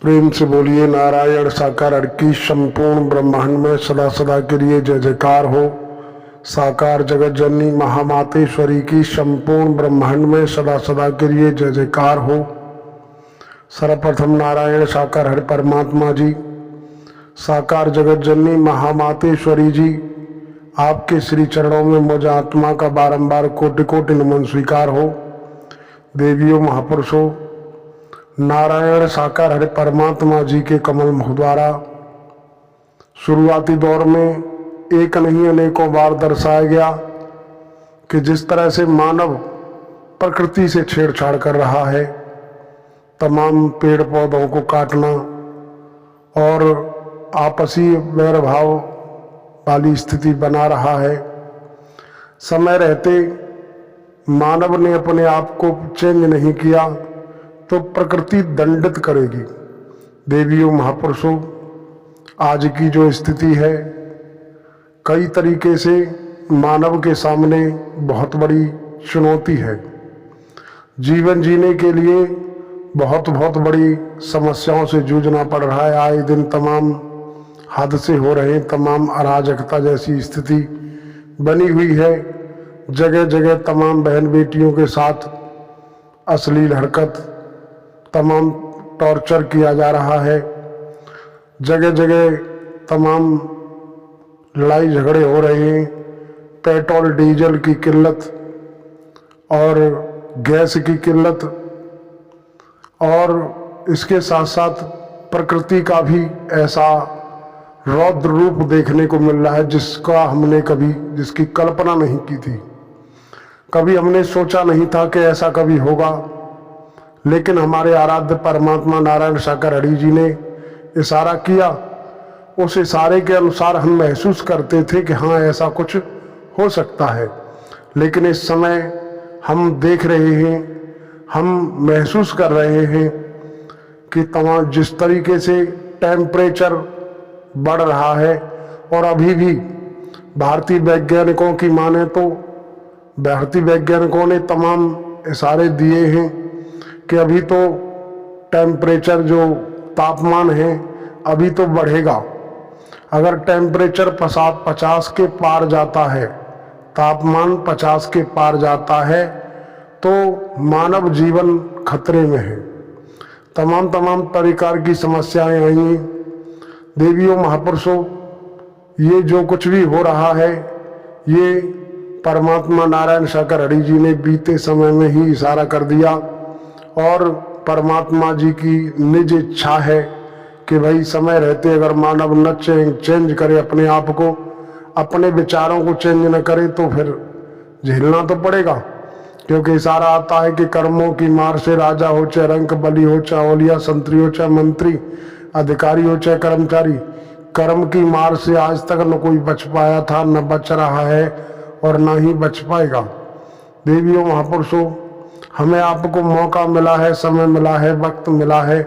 प्रेम से बोलिए नारायण साकार हर की संपूर्ण ब्रह्मांड में सदा सदा के लिए जय जयकार हो। साकार जगत जननी महामातेश्वरी की संपूर्ण ब्रह्मांड में सदा सदा के लिए जय जयकार हो। सर्वप्रथम नारायण साकार हर परमात्मा जी, साकार जगत जननी महामातेश्वरी जी, आपके श्री चरणों में मुझ आत्मा का बारंबार कोटि कोटि नमन स्वीकार हो। देवियों महापुरुषों, नारायण साकार हरे परमात्मा जी के कमल मुख द्वारा शुरुआती दौर में एक नहीं अनेकों बार दर्शाया गया कि जिस तरह से मानव प्रकृति से छेड़छाड़ कर रहा है, तमाम पेड़ पौधों को काटना और आपसी वैर भाव वाली स्थिति बना रहा है, समय रहते मानव ने अपने आप को चेंज नहीं किया तो प्रकृति दंडित करेगी। देवियों महापुरुषों, आज की जो स्थिति है कई तरीके से मानव के सामने बहुत बड़ी चुनौती है। जीवन जीने के लिए बहुत बड़ी समस्याओं से जूझना पड़ रहा है। आए दिन तमाम हादसे हो रहे हैं, तमाम अराजकता जैसी स्थिति बनी हुई है। जगह जगह तमाम बहन बेटियों के साथ अश्लील हरकत, तमाम टॉर्चर किया जा रहा है। जगह जगह तमाम लड़ाई झगड़े हो रहे हैं। पेट्रोल डीजल की किल्लत और गैस की किल्लत, और इसके साथ साथ प्रकृति का भी ऐसा रौद्र रूप देखने को मिल रहा है जिसकी कल्पना नहीं की थी। कभी हमने सोचा नहीं था कि ऐसा कभी होगा, लेकिन हमारे आराध्य परमात्मा नारायण साकार हरि जी ने इशारा किया। उस इशारे के अनुसार हम महसूस करते थे कि हाँ, ऐसा कुछ हो सकता है। लेकिन इस समय हम देख रहे हैं, हम महसूस कर रहे हैं कि तमाम जिस तरीके से टेम्परेचर बढ़ रहा है, और अभी भी भारतीय वैज्ञानिकों की माने तो भारतीय वैज्ञानिकों ने तमाम इशारे दिए हैं कि अभी तो टेम्परेचर जो तापमान है अभी तो बढ़ेगा। अगर टेम्परेचर 50 के पार जाता है, तापमान 50 के पार जाता है, तो मानव जीवन खतरे में है। तमाम प्रकार की समस्याएं आई हैं। देवियों महापुरुषों, ये जो कुछ भी हो रहा है, ये परमात्मा नारायण साकार हरि जी ने बीते समय में ही इशारा कर दिया, और परमात्मा जी की निज इच्छा है कि भाई समय रहते अगर मानव न चेंज करे अपने आप को, अपने विचारों को चेंज न करे, तो फिर झेलना तो पड़ेगा। क्योंकि इशारा आता है कि कर्मों की मार से राजा हो, चाहे रंक बली हो, चाहे औलिया संतरी हो, चाहे मंत्री अधिकारी हो, चाहे कर्मचारी, कर्म की मार से आज तक न कोई बच पाया था, न बच रहा है और न ही बच पाएगा। देवियों महापुरुषों, हमें आपको मौका मिला है, समय मिला है, वक्त मिला है।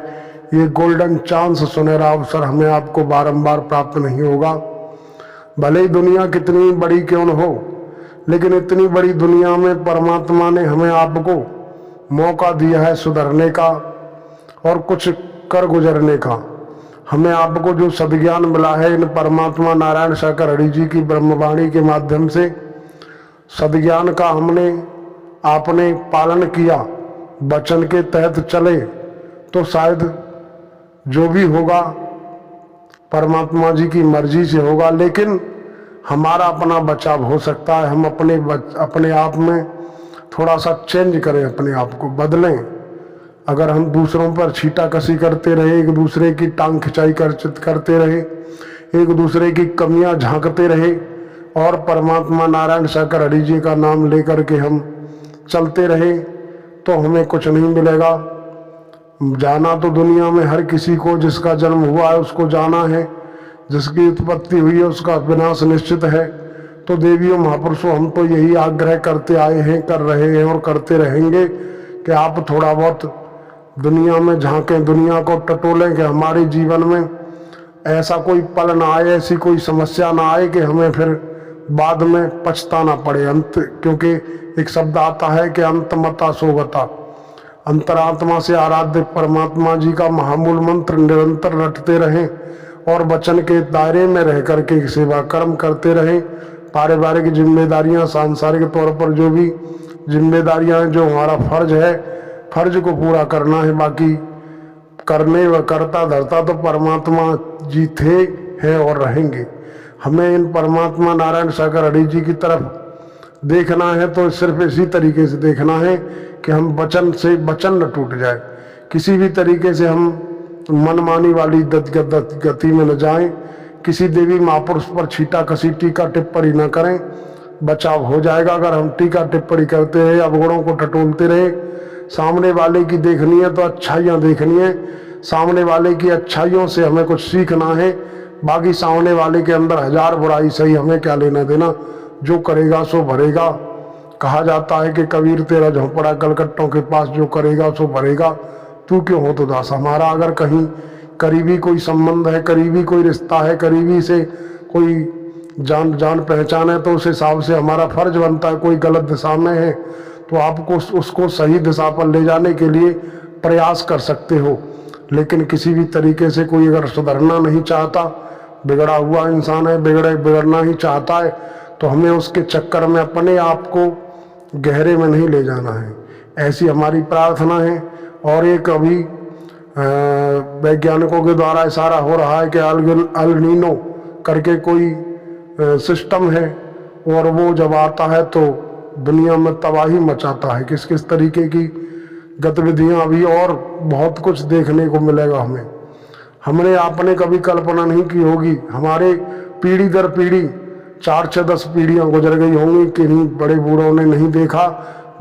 ये गोल्डन चांस, सुनहरा अवसर हमें आपको बारंबार प्राप्त नहीं होगा। भले ही दुनिया कितनी बड़ी क्यों न हो, लेकिन इतनी बड़ी दुनिया में परमात्मा ने हमें आपको मौका दिया है सुधरने का और कुछ कर गुजरने का। हमें आपको जो सद्ज्ञान मिला है इन परमात्मा नारायण साकार हरि जी की ब्रह्मवाणी के माध्यम से, सद्ज्ञान का आपने पालन किया, वचन के तहत चले, तो शायद जो भी होगा परमात्मा जी की मर्जी से होगा। लेकिन हमारा अपना बचाव हो सकता है। हम अपने आप में थोड़ा सा चेंज करें, अपने आप को बदलें। अगर हम दूसरों पर छीटाकशी करते रहे, एक दूसरे की टांग खिंचाई करते रहे, एक दूसरे की कमियां झांकते रहे, और परमात्मा नारायण साकार हरि जी का नाम लेकर के हम चलते रहे, तो हमें कुछ नहीं मिलेगा। जाना तो दुनिया में हर किसी को, जिसका जन्म हुआ है उसको जाना है, जिसकी उत्पत्ति हुई है उसका विनाश निश्चित है। तो देवियों महापुरुषों, हम तो यही आग्रह करते आए हैं, कर रहे हैं और करते रहेंगे कि आप थोड़ा बहुत दुनिया में झांकें, दुनिया को टटोलें, कि हमारे जीवन में ऐसा कोई पल ना आए, ऐसी कोई समस्या ना आए कि हमें फिर बाद में पछताना पड़े। अंत, क्योंकि एक शब्द आता है कि अंत मता सोगता, अंतरात्मा से आराध्य परमात्मा जी का महामूल मंत्र निरंतर रटते रहें और वचन के दायरे में रह करके सेवा कर्म करते रहें। पारिवारिक जिम्मेदारियां, सांसारिक तौर पर जो भी जिम्मेदारियां हैं, जो हमारा फर्ज है, फर्ज को पूरा करना है। बाकी करने व करता धरता तो परमात्मा जी थे, हैं और रहेंगे। हमें इन परमात्मा नारायण सागर हरि जी की तरफ देखना है तो सिर्फ इसी तरीके से देखना है कि हम वचन से वचन न टूट जाए, किसी भी तरीके से हम मनमानी वाली गति में न जाएं, किसी देवी महापुरुष पर छीटा कसी टीका टिप्पणी न करें, बचाव हो जाएगा। अगर हम टीका टिप्पणी करते रहे, अवगुणों को टटोलते रहे, सामने वाले की देखनी है तो अच्छाइयाँ देखनी है, सामने वाले की अच्छाइयों से हमें कुछ सीखना है, बाकी सामने वाले के अंदर हजार बुराई सही हमें क्या लेना देना, जो करेगा सो भरेगा। कहा जाता है कि कबीर तेरा झोंपड़ा कलकत्तों के पास, जो करेगा सो भरेगा, तू क्यों हो तो दास। हमारा अगर कहीं करीबी कोई संबंध है, करीबी कोई रिश्ता है, करीबी से कोई जान पहचान है, तो उस हिसाब से हमारा फर्ज बनता है। कोई गलत दिशा में है तो आपको उसको सही दिशा पर ले जाने के लिए प्रयास कर सकते हो। लेकिन किसी भी तरीके से कोई अगर सुधरना नहीं चाहता, बिगड़ा हुआ इंसान है, बिगड़ना ही चाहता है, तो हमें उसके चक्कर में अपने आप को गहरे में नहीं ले जाना है, ऐसी हमारी प्रार्थना है। और एक अभी वैज्ञानिकों के द्वारा इशारा हो रहा है कि अल नीनो करके कोई सिस्टम है, और वो जब आता है तो दुनिया में तबाही मचाता है। किस किस तरीके की गतिविधियां अभी और बहुत कुछ देखने को मिलेगा हमें। हमने आपने कभी कल्पना नहीं की होगी, हमारे पीढ़ी दर पीढ़ी 4-6-10 पीढ़ियां गुजर गई होंगी, किन्हीं बड़े बूढ़ों ने नहीं देखा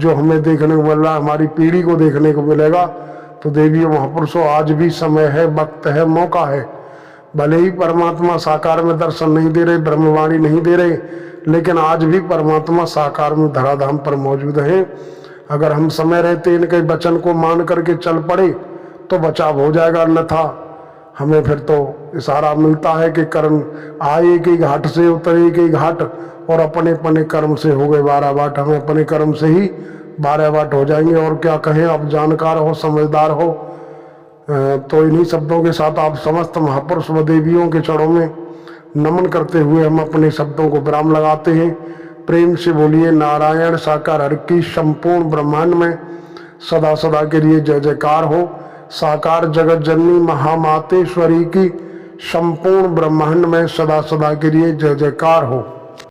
जो हमें देखने को मिल रहा है, हमारी पीढ़ी को देखने को मिलेगा। तो देवियों महापुरुषों, आज भी समय है, वक्त है, मौका है। भले ही परमात्मा साकार में दर्शन नहीं दे रहे, ब्रह्मवाणी नहीं दे रहे, लेकिन आज भी परमात्मा साकार में धराधाम पर मौजूद है। अगर हम समय रहते इनके वचन को मान करके चल पड़े तो बचाव हो जाएगा, अन्यथा हमें फिर तो इशारा मिलता है कि कर्म आए के घाट से उतरे के घाट, और अपने अपने कर्म से हो गए 12 बाट। हमें अपने कर्म से ही 12 बाट हो जाएंगे। और क्या कहें, आप जानकार हो, समझदार हो, तो इन्हीं शब्दों के साथ आप समस्त महापुरुष व देवियों के चरणों में नमन करते हुए हम अपने शब्दों को विराम लगाते हैं। प्रेम से बोलिए नारायण साकार हरि की संपूर्ण ब्रह्मांड में सदा सदा के लिए जय जयकार हो। साकार जगत जननी महामातेश्वरी की संपूर्ण ब्रह्मांड में सदा सदा के लिए जय जयकार हो।